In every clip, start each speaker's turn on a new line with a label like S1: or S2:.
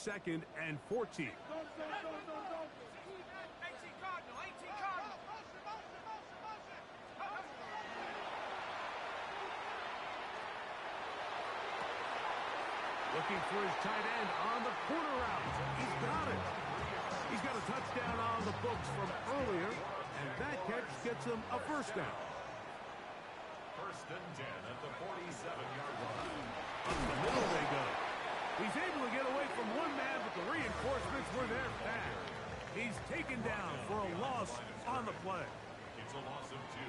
S1: 2nd and 14. Looking for his tight end on the corner route. He's got it. He's got a touchdown on the books from earlier, and that catch gets him a first down.
S2: 1st and 10 at the 47-yard line.
S1: Up the middle they go. He's able to get away from one man, but the reinforcements were there fast. He's taken down for a loss on the play.
S2: It's a loss of 2.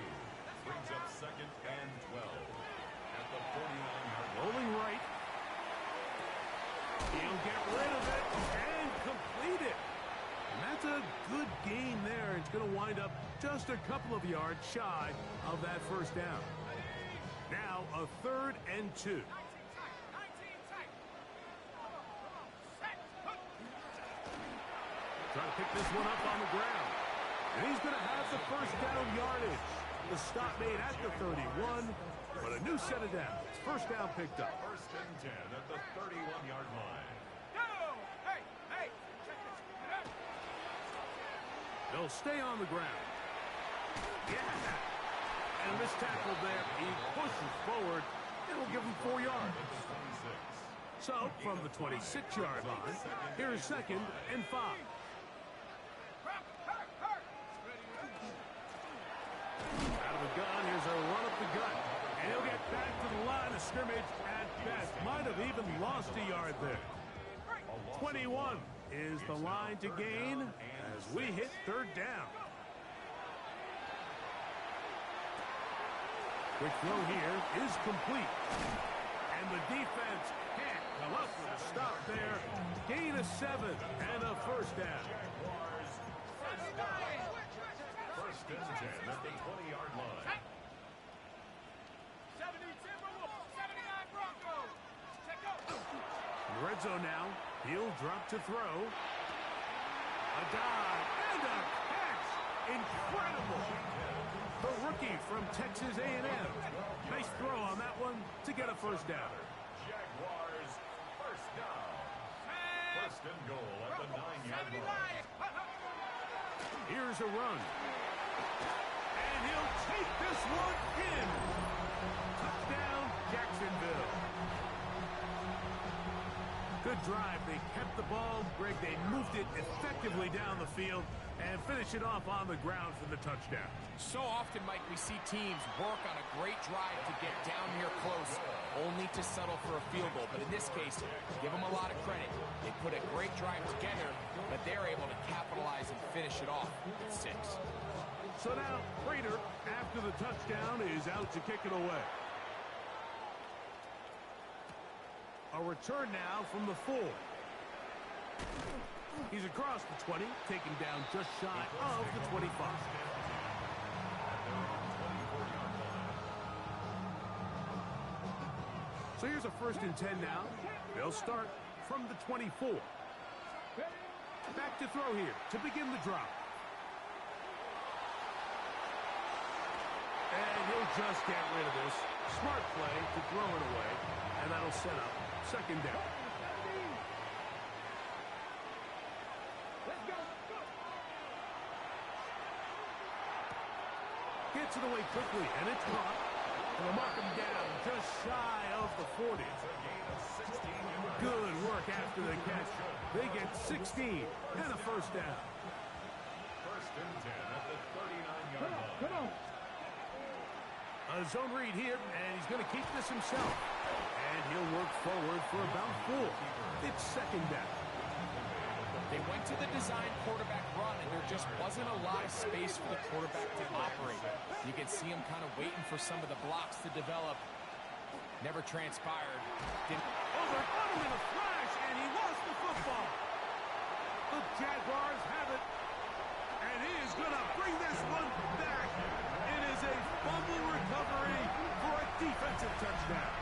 S2: Brings up 2nd and 12 at the 49-yard line.
S1: Rolling right. He'll get rid of it and complete it. And that's a good gain there. It's going to wind up just a couple of yards shy of that first down. Now a 3rd and 2. Trying to pick this one up on the ground. And he's going to have the first down yardage. The stop made at the 31, but a new set of downs. First down picked up.
S2: 1st and 10 at the 31-yard line.
S1: They'll stay on the ground. Yeah. And this tackle there, he pushes forward. It'll give him 4 yards. So, from the 26-yard line, here's 2nd and 5. Out of the gun, here's a run up the gut. And he'll get back to the line of scrimmage at best. Might have even lost a yard there. 21 is the line to gain as we hit 3rd down. Quick throw here is complete. And the defense can't come up with a stop there. Gain of 7 and a first down.
S2: 1st and 10 at the 20-yard line.
S1: In red zone now. He'll drop to throw. A dive and a catch. Incredible. The rookie from Texas A&M. Nice throw on that one to get a first down.
S2: Jaguars first down. 1st and goal at the 9-yard line.
S1: Here's a run. And he'll take this one in. Touchdown, Jacksonville. Good drive. They kept the ball. Greg, they moved it effectively down the field and finished it off on the ground for the touchdown.
S3: So often, Mike, we see teams work on a great drive to get down here close, only to settle for a field goal. But in this case, give them a lot of credit. They put a great drive together, but they're able to capitalize and finish it off with 6.
S1: So now, Prater, after the touchdown, is out to kick it away. A return now from the 4. He's across the 20, taken down just shy of the 25. So here's a 1st and 10 now. They'll start from the 24. Back to throw here to begin the drop. And he'll just get rid of this. Smart play to throw it away, and that'll set up 2nd down. Gets it away quickly, and it's caught. And they'll mark him down just shy of the 40. Good work after the catch. They get 16 and a first down.
S2: 1st and 10 at the 39-yard line.
S1: Come on. A zone read here, and he's going to keep this himself. And he'll work forward for about 4. It's 2nd down.
S3: They went to the design quarterback run, and there just wasn't a lot of space for the quarterback to operate. You can see him kind of waiting for some of the blocks to develop. Never transpired.
S1: Overcome him in a flash, and he lost the football. The Jaguars have it, and he is going to bring this one back. It is a fumble recovery for a defensive touchdown.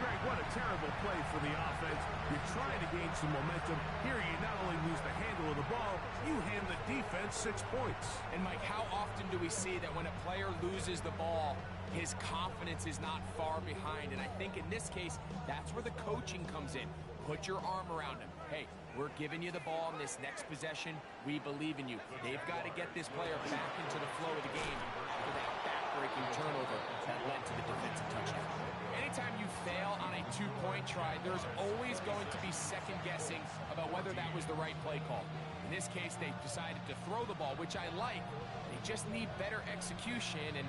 S1: Greg, what a terrible play for the offense. You're trying to gain some momentum. Here you not only lose the handle of the ball, you hand the defense 6 points.
S3: And Mike, how often do we see that when a player loses the ball, His confidence is not far behind, and I think in this case, that's where the coaching comes in. Put your arm around him. Hey, we're giving you the ball in this next possession. We believe in you. They've got to get this player back into the flow of the game after that back-breaking turnover that led to the defensive touchdown. Anytime you fail on a two-point try, there's always going to be second-guessing about whether that was the right play call. In this case, they decided to throw the ball, which I like. They just need better execution, and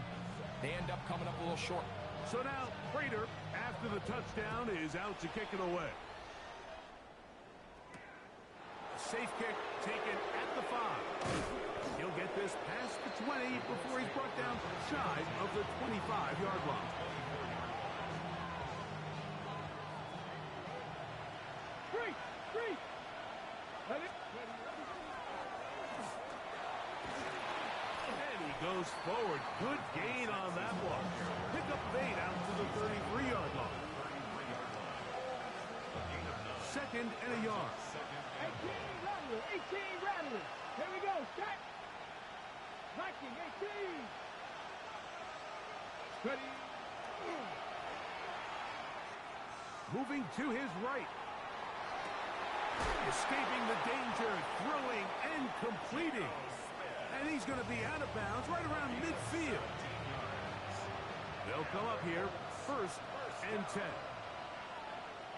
S3: they end up coming up a little short.
S1: So now, Prater, after the touchdown, is out to kick it away. A safe kick taken at the 5. He'll get this past the 20 before he's brought down shy of the 25-yard line. Free. And he goes forward. Good gain on that one. Pick up 8 out to the 33-yard line. 2nd and a yard.
S4: 18 Rattlers. Here we go. Set. Knocking 18. Ready.
S1: Moving to his right. Escaping the danger, throwing and completing. And he's going to be out of bounds right around midfield. They'll come up here, 1st and 10.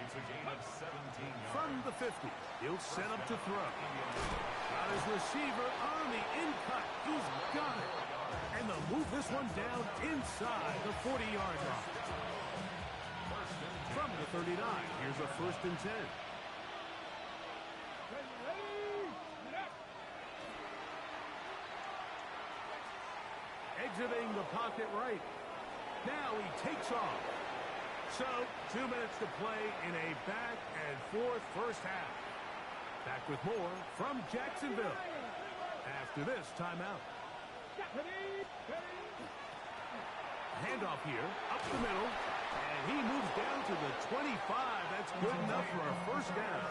S2: It's a gain of 17 yards.
S1: From the 50, he'll set up to throw. Got his receiver on the in-cut. He's got it. And they'll move this one down inside the 40-yard line. From the 39, here's a 1st and 10. Exiting the pocket right. Now he takes off. So, 2 minutes to play in a back-and-forth first half. Back with more from Jacksonville after this timeout. Handoff here, up the middle, and he moves down to the 25. That's good enough for a first down.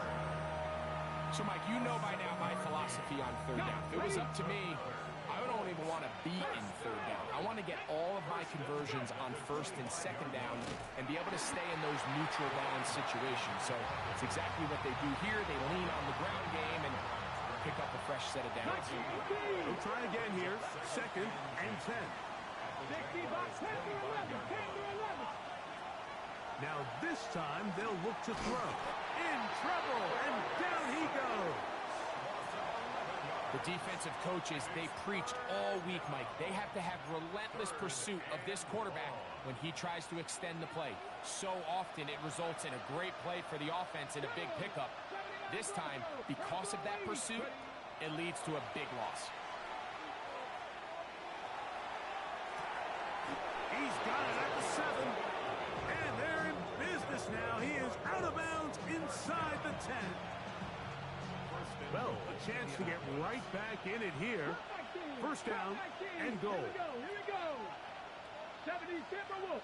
S3: So, Mike, you know by now my philosophy on 3rd down. If it was up to me, I don't even want to be in 3rd down. I want to get all of my conversions on 1st and 2nd down and be able to stay in those neutral down situations. So it's exactly what they do here. They lean on the ground game and pick up a fresh set of downs.
S1: They'll try again here. 2nd and 10.
S4: 10 to 11.
S1: Now this time they'll look to throw. In trouble, and down he goes.
S3: The defensive coaches, they preached all week, Mike. They have to have relentless pursuit of this quarterback when he tries to extend the play. So often it results in a great play for the offense and a big pickup. This time, because of that pursuit, it leads to a big loss.
S1: He's got it at the 7. And they're in business now. He is out of bounds inside the 10. Well, a chance to get right back in it here. 1st down and goal.
S4: Here we go. 70 Timberwolves.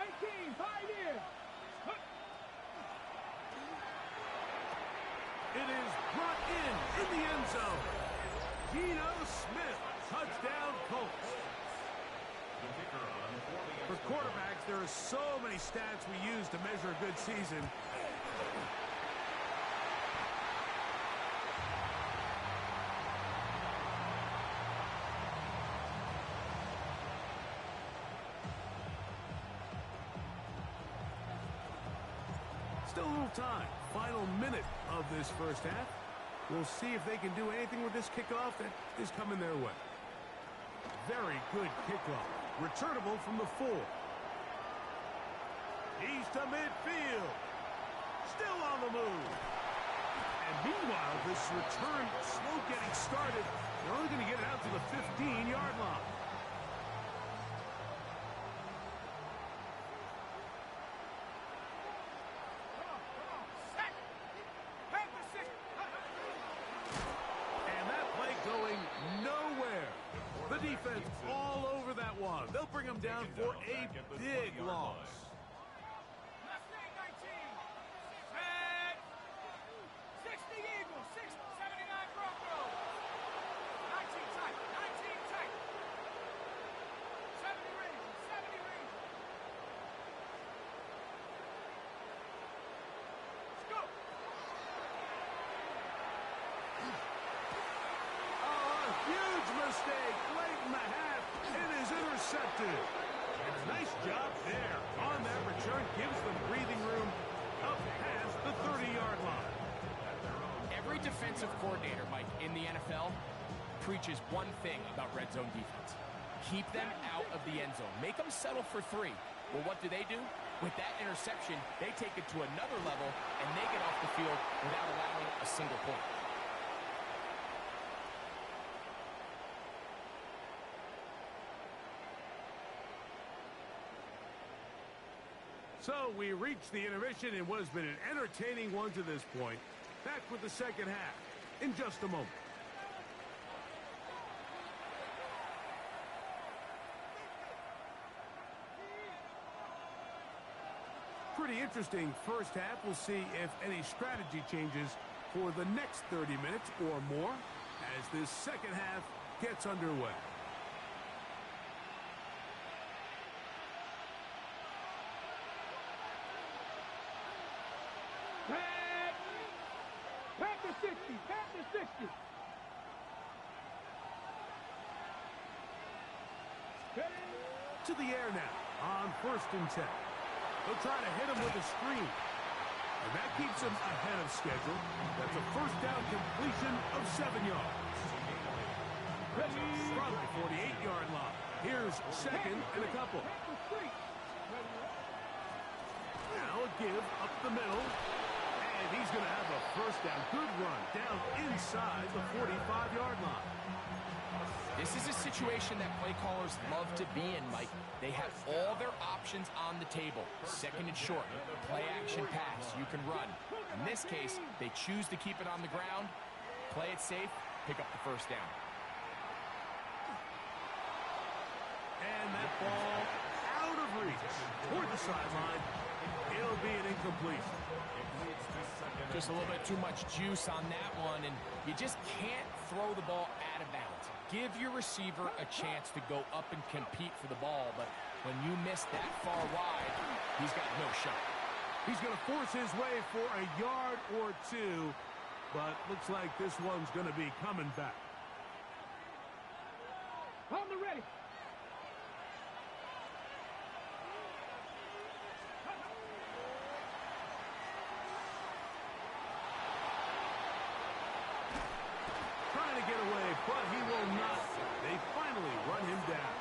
S4: 18, pioneer.
S1: It is brought in the end zone. Geno Smith, touchdown Colts. For quarterbacks, there are so many stats we use to measure a good season. Still a little time. Final minute of this first half. We'll see if they can do anything with this kickoff that is coming their way. Very good kickoff. Returnable from the 4. He's to midfield. Still on the move. And meanwhile, this return slow getting started. They're only going to get it out to the 15-yard line. Defense all over that one. They'll bring them down for a big loss.
S4: 60 Eagles, 79 Broncos. 19 tight, 19 tight.
S1: intercepted. And a nice job there on that return. Gives them breathing room up past the 30-yard line.
S3: Every defensive coordinator, Mike, in the NFL preaches one thing about red zone defense. Keep them out of the end zone. Make them settle for 3. Well, what do? With that interception, they take it to another level, and they get off the field without allowing a single point.
S1: So we reached the intermission in what has been an entertaining one to this point. Back with the second half in just a moment. Pretty interesting first half. We'll see if any strategy changes for the next 30 minutes or more as this second half gets underway.
S4: Pack the 60. Pack the 60.
S1: To the air now on 1st and 10. They'll try to hit him with a screen. And that keeps him ahead of schedule. That's a first down completion of 7 yards. From the 48-yard line. Here's second and a couple. Now a give up the middle. And he's going to have a first down. Good run down inside the 45-yard line.
S3: This is a situation that play callers love to be in, Mike. They have all their options on the table. Second and short, play action pass, you can run. In this case, they choose to keep it on the ground, play it safe, pick up the first down.
S1: And that ball out of reach toward the sideline. It'll be an incompletion.
S3: Just a little bit too much juice on that one, and you just can't throw the ball out of bounds. Give your receiver a chance to go up and compete for the ball, but when you miss that far wide, he's got no shot.
S1: He's going to force his way for a yard or 2, but looks like this one's going to be coming back.
S4: On the ready.
S1: Trying to get away, but he will not. They finally run him down.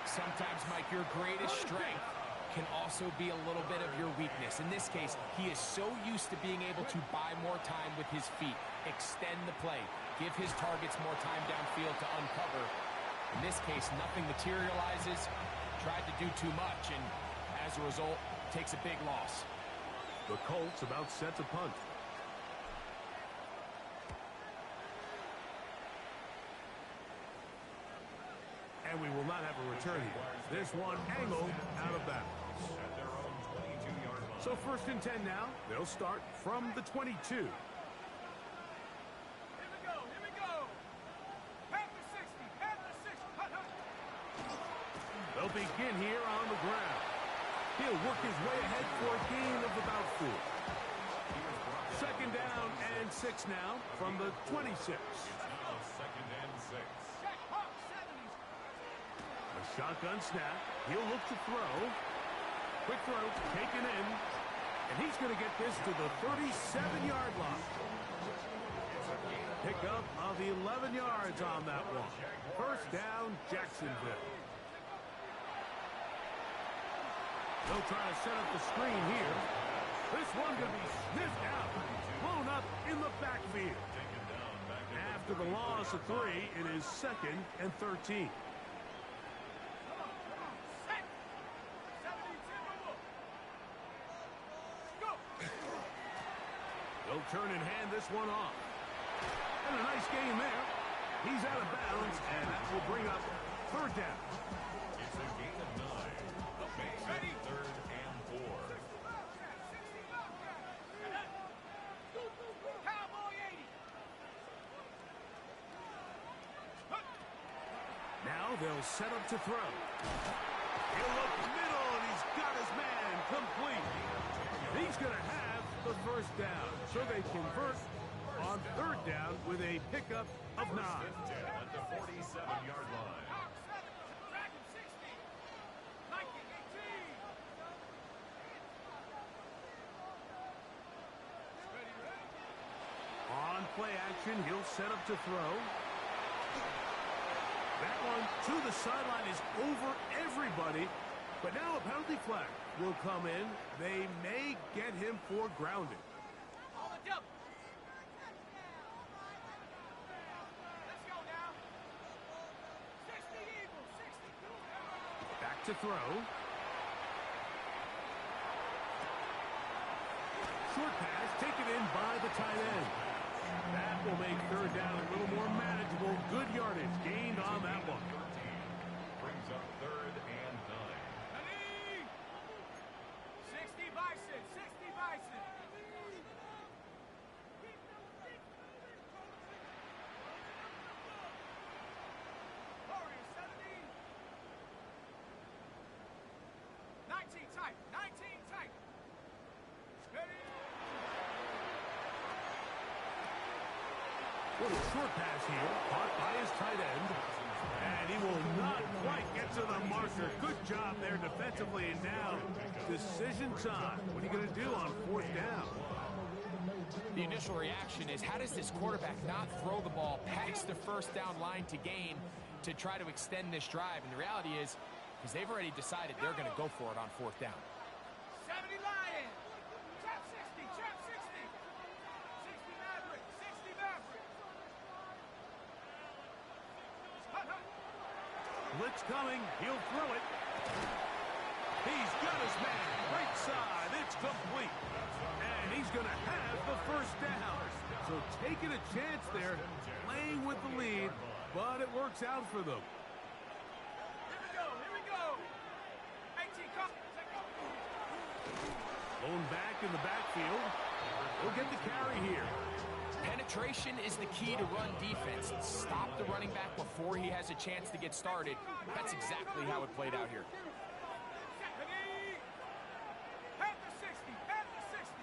S3: Sometimes, Mike, your greatest strength can also be a little bit of your weakness. In this case, he is so used to being able to buy more time with his feet, extend the play, give his targets more time downfield to uncover. In this case, nothing materializes, tried to do too much, and as a result, takes a big loss.
S1: The Colts about set to punt. And we will not have a return here. This one angled out of bounds. So 1st and 10 now. They'll start from the 22.
S4: Here we go. Here we go. Pack the 60. Pack the 60. Hut, hut.
S1: They'll begin here on the ground. He'll work his way ahead for a gain of about 4. 2nd down and 6 now from the 26.
S2: 2nd and 6.
S1: Shotgun snap. He'll look to throw. Quick throw taken in. And he's going to get this to the 37-yard line. Pick up of 11 yards on that one. First down, Jacksonville. They'll try to set up the screen here. This one going to be sniffed out. Blown up in the backfield. After the loss of 3, it is 2nd and 13. They'll turn and hand this one off. And a nice game there. He's out of bounds, and that will bring up 3rd down.
S2: It's a gain of 9. Ready? 3rd and 4.
S4: Cowboy 80.
S1: Now they'll set up to throw. He'll look middle, and he's got his man complete. He's going to have the first down. So they convert on 3rd down with a pickup of 9.
S2: At the 47-yard line.
S1: play action. He'll set up to throw. That one to the sideline is over everybody. But now a penalty flag will come in. They may get him for grounding.
S4: On the double. Let's go now. 60 Eagles, 60.
S1: Back to throw. Short pass taken in by the tight end. That will make third down a little more manageable. Good yardage gained on that one.
S2: Brings up 3rd and 9.
S4: 60 Bison, 60 Bison. Warriors 70. 19 tight, 19 tight. Ready?
S1: Little short pass here, caught by his tight end. And he will not quite get to the marker. Good job there defensively. And now, decision time. What are you going to do on 4th down?
S3: The initial reaction is, how does this quarterback not throw the ball past the first down line to gain to try to extend this drive? And the reality is, because they've already decided they're going to go for it on 4th down.
S4: 70 Lions. Trap 60, trap 60. 60 Maverick, 60 Maverick. Hut, hut.
S1: Blitz coming. He'll throw it. He's got his man. Right side. It's complete. And he's going to have the first down. So taking a chance there, playing with the lead, but it works out for them.
S4: Here we go. 18 come. Take off.
S1: Lone back in the backfield. We'll get the carry here.
S3: Penetration is the key to run defense. Stop the running back before he has a chance to get started. That's exactly how it played out here.
S4: Ready? Head to 60, head to 60.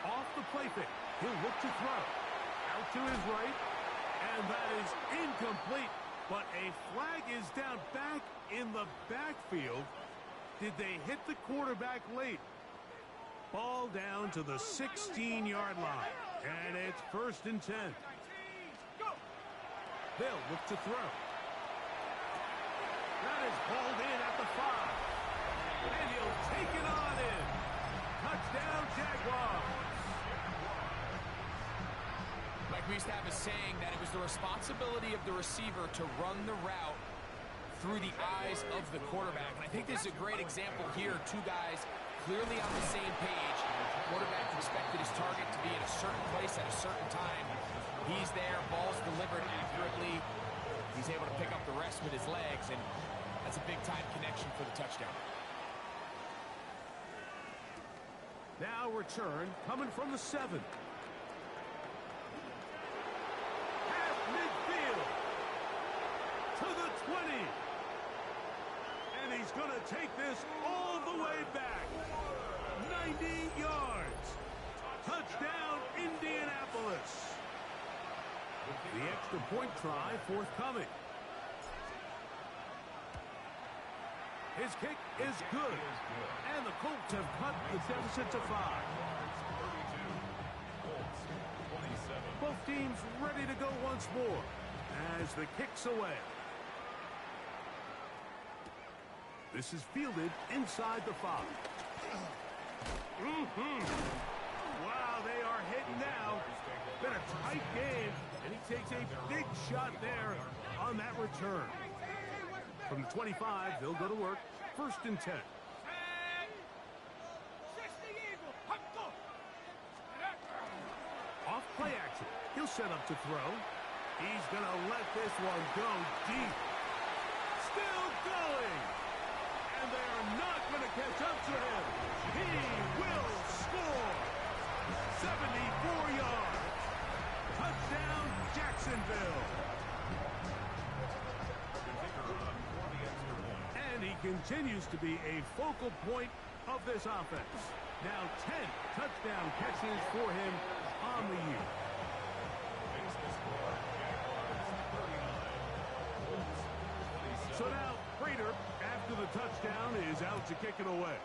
S1: Off the play fake. He'll look to throw. Out to his right. And that is incomplete. But a flag is down back in the backfield. Did they hit the quarterback late? Ball down to the 16-yard line. And it's 1st and 10.
S4: 19, go.
S1: They'll look to throw. That is hauled in at the 5. And he'll take it on in. Touchdown, Jaguars.
S3: Like we used to have a saying that it was the responsibility of the receiver to run the route through the eyes of the quarterback. And I think this is a great example here. Two guys clearly on the same page. Quarterback expected his target to be in a certain place at a certain time. He's there, ball's delivered accurately. He's able to pick up the rest with his legs, and that's a big-time connection for the touchdown.
S1: Now return coming from the 7. Half midfield to the 20. And he's going to take this all the way back. 90 yards. Touchdown, Indianapolis. The extra point try forthcoming. His kick is good. And the Colts have cut the deficit to 5. Both teams ready to go once more as the kick's away. This is fielded inside the 5. Wow, they are hitting now. Been a tight game, and he takes a big shot there on that return. From the 25, they'll go to work. 1st and 10.
S4: 60 Eagles. Hut, go.
S1: Off play action. He'll set up to throw. He's going to let this one go deep. Still going. And they are not going to catch up to him. He will score. 74 yards. Touchdown, Jacksonville. And he continues to be a focal point of this offense. Now 10 touchdown catches for him on the year. So now Prater, after the touchdown, is out to kick it away.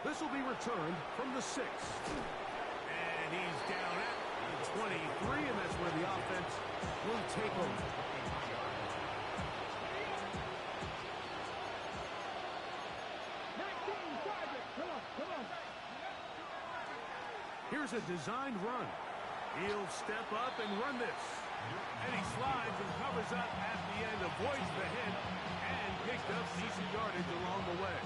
S1: This will be returned from the 6. And he's down at the 23, and that's where the offense will take over. Here's a designed run. He'll step up and run this. And he slides and covers up at the end, avoids the hit, and picked up decent yardage along the way.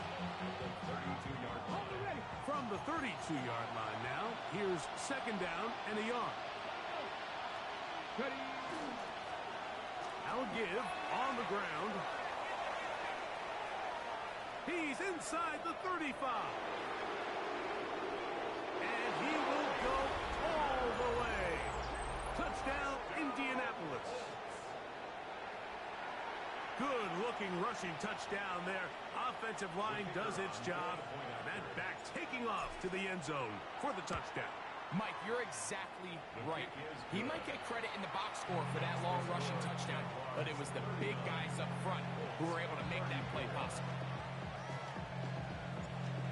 S2: 32-yard line.
S1: From the 32-yard line now, here's second down and a yard. Now give on the ground. He's inside the 35. And he will go all the way. Touchdown, Indianapolis. Good-looking rushing touchdown there. Offensive line does its job. And that back taking off to the end zone for the touchdown.
S3: Mike, you're exactly right. He might get credit in the box score for that long rushing touchdown, but it was the big guys up front who were able to make that play possible.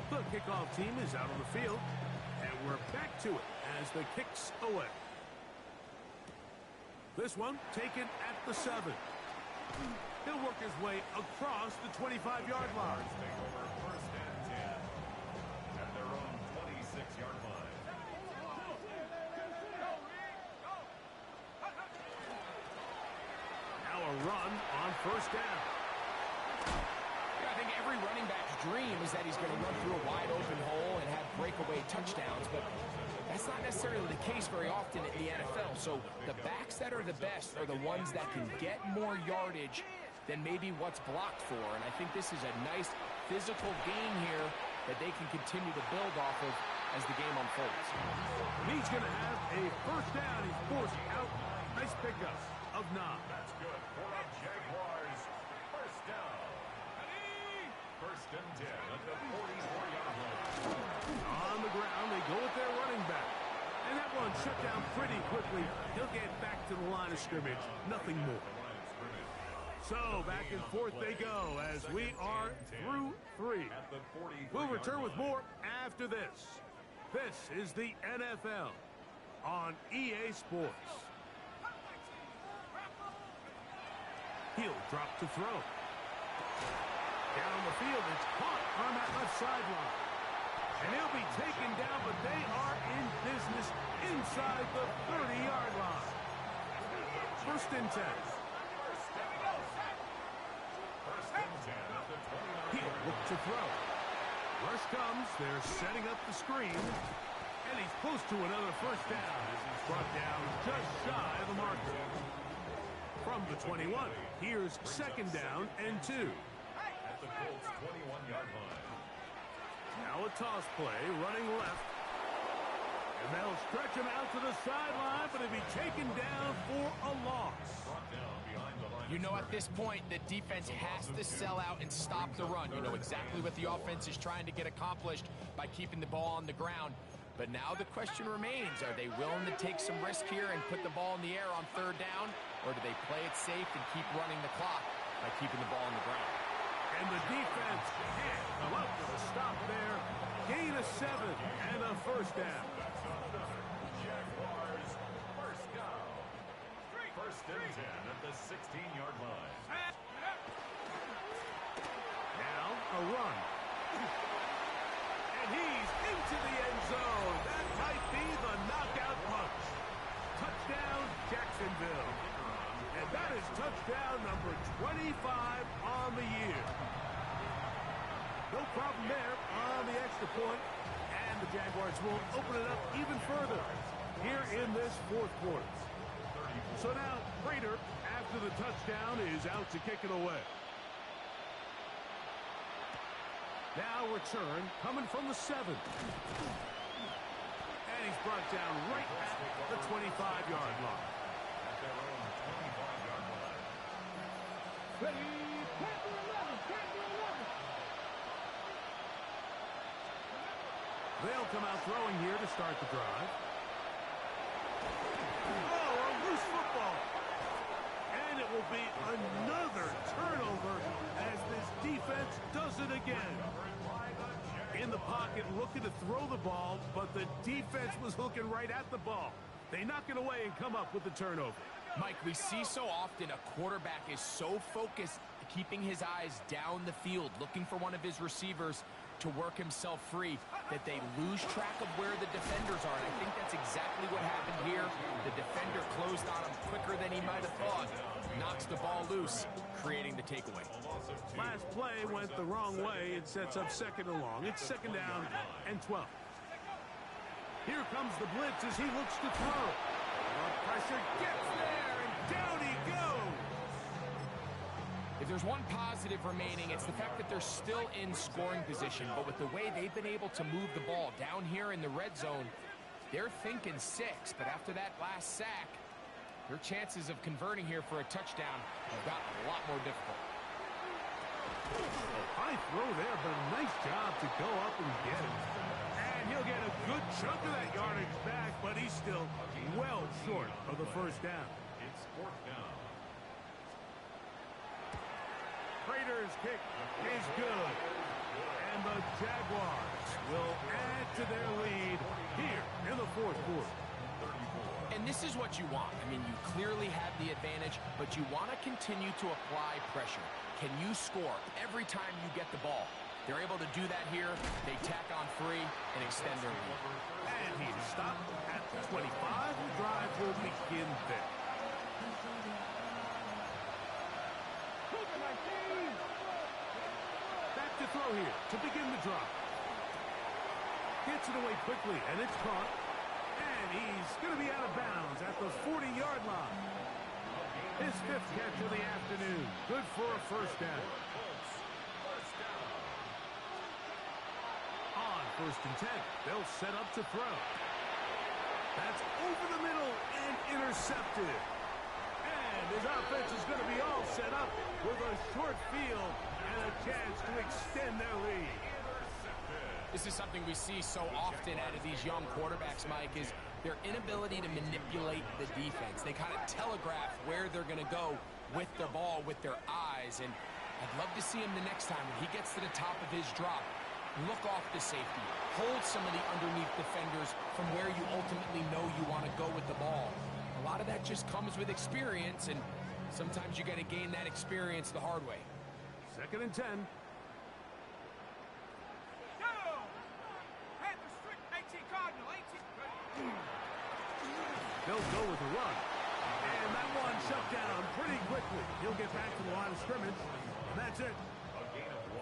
S1: The kickoff team is out on the field, and we're back to it as the kick's away. This one taken at the 7. He'll work his way across the 25-yard line.
S2: Take over first and 10 at their own 26-yard line.
S1: Now a run on first down.
S3: I think every running back's dream is that he's going to run through a wide open hole and have breakaway touchdowns, but that's not necessarily the case very often in the NFL. So the backs that are the best are the ones that can get more yardage than maybe what's blocked for. And I think this is a nice physical gain here that they can continue to build off of as the game unfolds.
S1: He's going to have a first down. He's forced out. Nice pickup of 9.
S2: That's good for the Jaguars. First down. First and 10 at the 44-yard line.
S1: On the ground, they go with their running back. And that one shut down pretty quickly. He'll get back to the line of scrimmage. Nothing more. So, back and forth they go as we are through 3. We'll return with more after this. This is the NFL on EA Sports. He'll drop to throw. Down the field, it's caught on that left sideline. And he'll be taken down, but they are in business inside the 30-yard line. First and 10. He'll look to throw. Rush comes. They're setting up the screen. And he's close to another first down. He's brought down just shy of the marker. From the 21, here's second down and 2.
S2: At the Colts 21-yard line.
S1: Now a toss play, running left. And they'll stretch him out to the sideline, but he'll be taken down for a loss.
S2: Brought down behind the line.
S3: You know, at this point, the defense has to sell out and stop the run. You know exactly what the offense is trying to get accomplished by keeping the ball on the ground. But now the question remains, are they willing to take some risk here and put the ball in the air on third down? Or do they play it safe and keep running the clock by keeping the ball on the ground?
S1: And the defense can't come up with a stop there. Gain of 7 and a first down.
S2: Jaguars. First down. First and 10 at the 16-yard line.
S1: Now a run. And he's into the end zone. That might be the knockout punch. Touchdown, Jacksonville. And that is touchdown number 25 on the year. No problem there on the extra point. And the Jaguars will open it up even further here in this fourth quarter. So now, Prater, after the touchdown, is out to kick it away. Now return coming from the 7. And he's brought down right at the 25-yard line.
S2: At their own 25-yard line.
S4: Ready, Panther 11, Panther 11.
S1: They'll come out throwing here to start the drive. Oh, a loose football. And it will be another turnover as this defense does it again. in the pocket looking to throw the ball, but the defense was looking right at the ball. They knock it away and come up with the turnover.
S3: Mike, we see so often a quarterback is so focused, keeping his eyes down the field, looking for one of his receivers to work himself free, that they lose track of where the defenders are. And I think that's exactly what happened here. The defender closed on him quicker than he might have thought. Knocks the ball loose, creating the takeaway.
S1: Last play went the wrong way. It sets up second and long. It's second down and 12. Here comes the blitz as he looks to throw. The pressure gets there, and down he goes.
S3: If there's one positive remaining, it's the fact that they're still in scoring position. But with the way they've been able to move the ball down here in the red zone, they're thinking 6. But after that last sack, their chances of converting here for a touchdown have gotten a lot more difficult.
S1: A high throw there, but a nice job to go up and get it. And he'll get a good chunk of that yardage back, but he's still well short of the first down.
S2: It's fourth down.
S1: Raiders' kick is good. And the Jaguars will add to their lead here in the fourth quarter.
S3: And this is what you want. I mean, you clearly have the advantage, but you want to continue to apply pressure. Can you score every time you get the ball? They're able to do that here. They tack on 3 and extend their lead.
S1: And he's stopped at the 25. The drive will begin there. Back to throw here to begin the drive. Gets it away quickly, and it's caught. And he's going to be out of bounds at the 40-yard line. His 5th catch of the afternoon. Good for a first down. On 1st and 10, they'll set up to throw. That's over the middle and intercepted. And his offense is going to be all set up with a short field and a chance to extend their lead.
S3: This is something we see so often out of these young quarterbacks, Mike, is their inability to manipulate the defense. They kind of telegraph where they're going to go with their ball, with their eyes. And I'd love to see him the next time when he gets to the top of his drop. Look off the safety. Hold some of the underneath defenders from where you ultimately know you want to go with the ball. A lot of that just comes with experience, and sometimes you got to gain that experience the hard way.
S1: 2nd and 10. They'll go with a run. And that one shut down pretty quickly. He'll get back to the line of scrimmage. And that's it.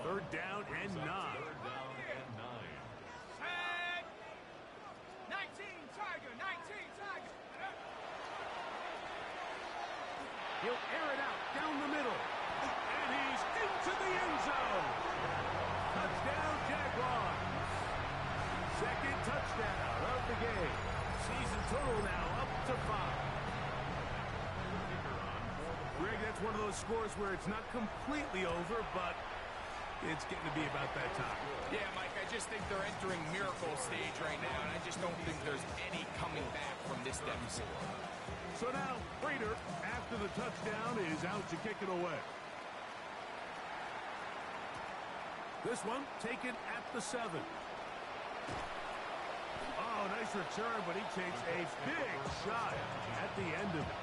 S1: 3rd down and 9.
S2: 3rd down and 9.
S4: Tag! 19, Tiger! 19, Tiger!
S1: He'll air it out down the middle. And he's into the end zone. Touchdown, Jaguars. 2nd touchdown of the game. Season total now up to 5. Greg, that's one of those scores where it's not completely over, but it's getting to be about that time.
S3: Yeah, Mike, I just think they're entering miracle stage right now, and I just don't think there's any coming back from this deficit.
S1: So now, Prater, after the touchdown, is out to kick it away. This one taken at the 7. Oh, nice return, but he takes a big shot at the end of it.